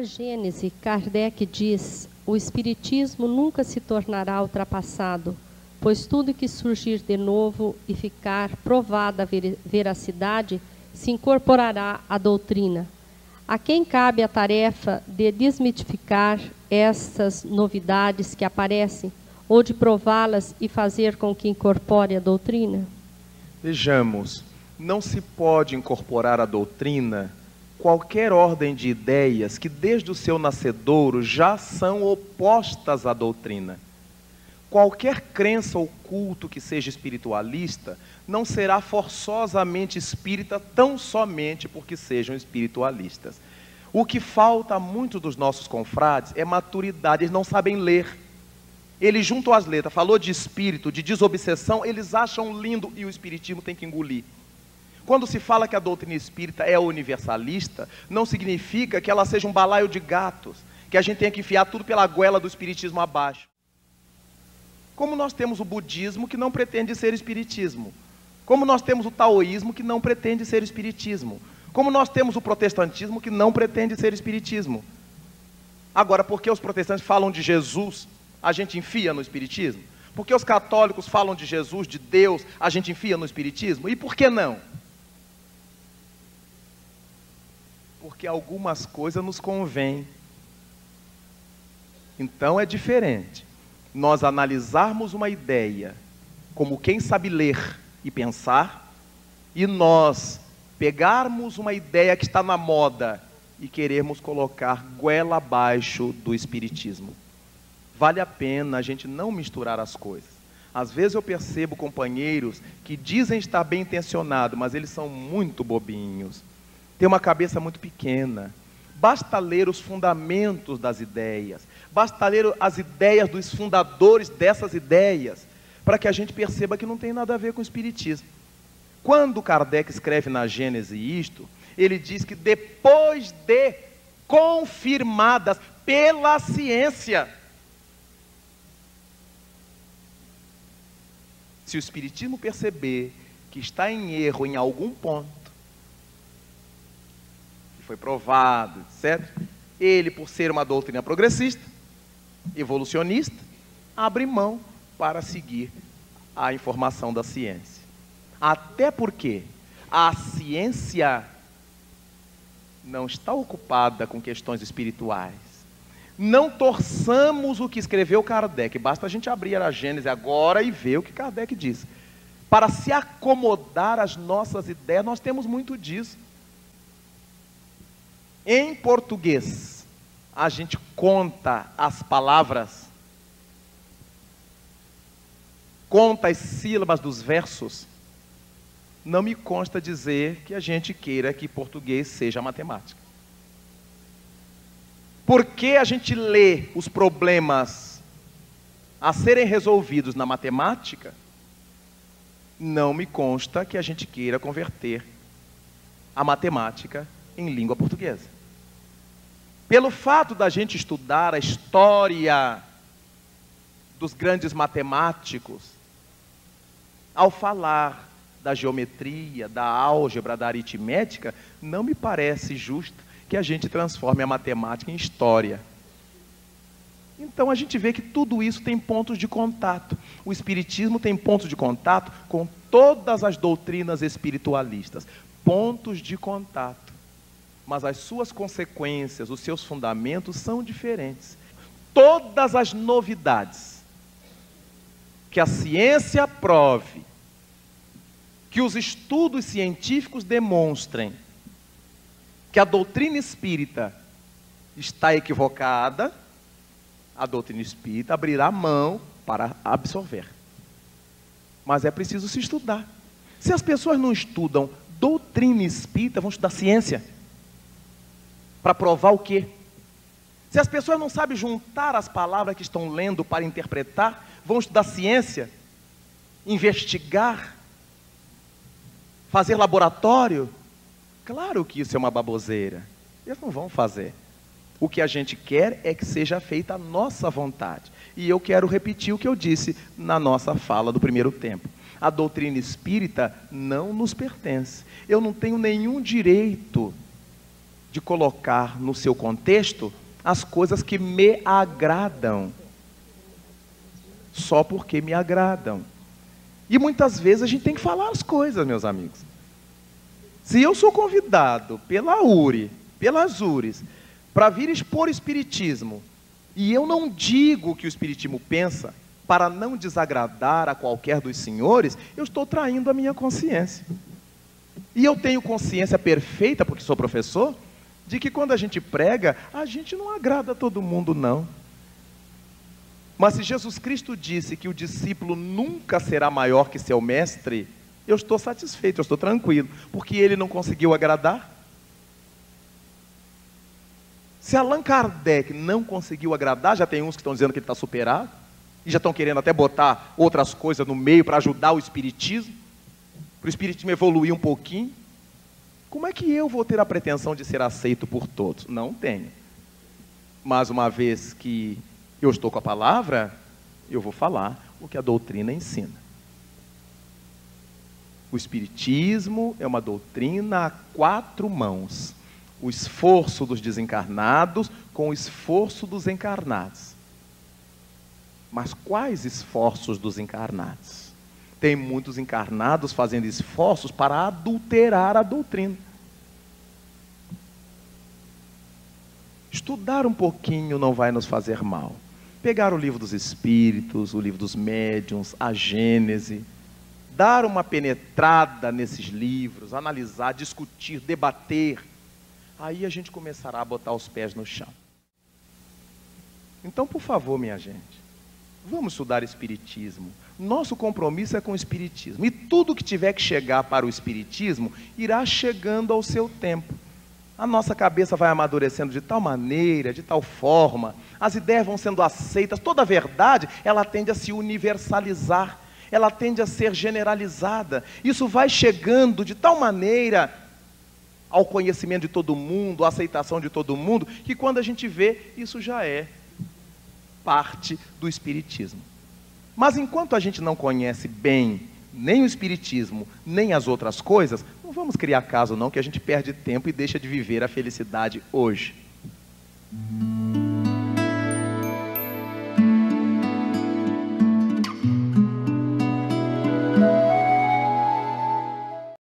Na Gênese, Kardec diz: o Espiritismo nunca se tornará ultrapassado, pois tudo que surgir de novo e ficar provada a veracidade se incorporará à doutrina. A quem cabe a tarefa de desmitificar essas novidades que aparecem, ou de prová-las e fazer com que incorpore a doutrina? Vejamos, não se pode incorporar à doutrina qualquer ordem de ideias que desde o seu nascedouro já são opostas à doutrina. Qualquer crença ou culto que seja espiritualista não será forçosamente espírita tão somente porque sejam espiritualistas. O que falta a muitos dos nossos confrades é maturidade, eles não sabem ler. Eles juntam as letras, falou de espírito, de desobsessão, eles acham lindo e o espiritismo tem que engolir. Quando se fala que a doutrina espírita é universalista, não significa que ela seja um balaio de gatos, que a gente tenha que enfiar tudo pela goela do espiritismo abaixo. Como nós temos o budismo que não pretende ser espiritismo, como nós temos o taoísmo que não pretende ser espiritismo, como nós temos o protestantismo que não pretende ser espiritismo. Agora, porque os protestantes falam de Jesus, a gente enfia no espiritismo? Porque os católicos falam de Jesus, de Deus, a gente enfia no espiritismo? E por que não? Porque algumas coisas nos convêm. Então é diferente nós analisarmos uma ideia como quem sabe ler e pensar, e nós pegarmos uma ideia que está na moda e querermos colocar goela abaixo do espiritismo. Vale a pena a gente não misturar as coisas. Às vezes eu percebo companheiros que dizem estar bem intencionados, mas eles são muito bobinhos. Têm uma cabeça muito pequena. Basta ler os fundamentos das ideias. Basta ler as ideias dos fundadores dessas ideias, para que a gente perceba que não tem nada a ver com o espiritismo. Quando Kardec escreve na Gênese isto, ele diz que depois de confirmadas pela ciência, se o espiritismo perceber que está em erro em algum ponto, que foi provado, etc., ele, por ser uma doutrina progressista, evolucionista, abre mão para seguir a informação da ciência. Até porque a ciência não está ocupada com questões espirituais. Não torçamos o que escreveu Kardec, basta a gente abrir a Gênese agora e ver o que Kardec diz. Para se acomodar às nossas ideias, nós temos muito disso. Em português, a gente conta as palavras, conta as sílabas dos versos. Não me consta dizer que a gente queira que português seja matemática. Porque a gente lê os problemas a serem resolvidos na matemática, não me consta que a gente queira converter a matemática em língua portuguesa. Pelo fato da gente estudar a história dos grandes matemáticos, ao falar da geometria, da álgebra, da aritmética, não me parece justo que a gente transforme a matemática em história. Então a gente vê que tudo isso tem pontos de contato. O espiritismo tem pontos de contato com todas as doutrinas espiritualistas. Pontos de contato. Mas as suas consequências, os seus fundamentos são diferentes. Todas as novidades que a ciência prove, que os estudos científicos demonstrem que a doutrina espírita está equivocada, a doutrina espírita abrirá mão para absorver. Mas é preciso se estudar. Se as pessoas não estudam doutrina espírita, vão estudar ciência. Para provar o quê? Se as pessoas não sabem juntar as palavras que estão lendo para interpretar, vão estudar ciência, investigar, fazer laboratório. Claro que isso é uma baboseira. Eles não vão fazer. O que a gente quer é que seja feita a nossa vontade. E eu quero repetir o que eu disse na nossa fala do primeiro tempo. A doutrina espírita não nos pertence. Eu não tenho nenhum direito de colocar no seu contexto as coisas que me agradam, só porque me agradam. E muitas vezes a gente tem que falar as coisas, meus amigos. Se eu sou convidado pela URI, pelas URIs, para vir expor espiritismo, e eu não digo o que o espiritismo pensa, para não desagradar a qualquer dos senhores, eu estou traindo a minha consciência. E eu tenho consciência perfeita, porque sou professor, de que quando a gente prega, a gente não agrada a todo mundo, não. Mas se Jesus Cristo disse que o discípulo nunca será maior que seu mestre, eu estou satisfeito, eu estou tranquilo, porque ele não conseguiu agradar. Se Allan Kardec não conseguiu agradar, já tem uns que estão dizendo que ele está superado, e já estão querendo até botar outras coisas no meio para ajudar o espiritismo, para o espiritismo evoluir um pouquinho. Como é que eu vou ter a pretensão de ser aceito por todos? Não tenho. Mas uma vez que eu estou com a palavra, eu vou falar o que a doutrina ensina. O espiritismo é uma doutrina a 4 mãos. O esforço dos desencarnados com o esforço dos encarnados. Mas quais esforços dos encarnados? Tem muitos encarnados fazendo esforços para adulterar a doutrina. Estudar um pouquinho não vai nos fazer mal. Pegar o livro dos Espíritos, o livro dos Médiuns, a Gênese, dar uma penetrada nesses livros, analisar, discutir, debater, aí a gente começará a botar os pés no chão. Então, por favor, minha gente, vamos estudar Espiritismo. Nosso compromisso é com o Espiritismo. E tudo que tiver que chegar para o Espiritismo, irá chegando ao seu tempo. A nossa cabeça vai amadurecendo de tal maneira, de tal forma, as ideias vão sendo aceitas, toda a verdade, ela tende a se universalizar, ela tende a ser generalizada. Isso vai chegando de tal maneira ao conhecimento de todo mundo, à aceitação de todo mundo, que quando a gente vê, isso já é parte do Espiritismo. Mas enquanto a gente não conhece bem nem o Espiritismo, nem as outras coisas, não vamos criar caso não, que a gente perde tempo e deixa de viver a felicidade hoje.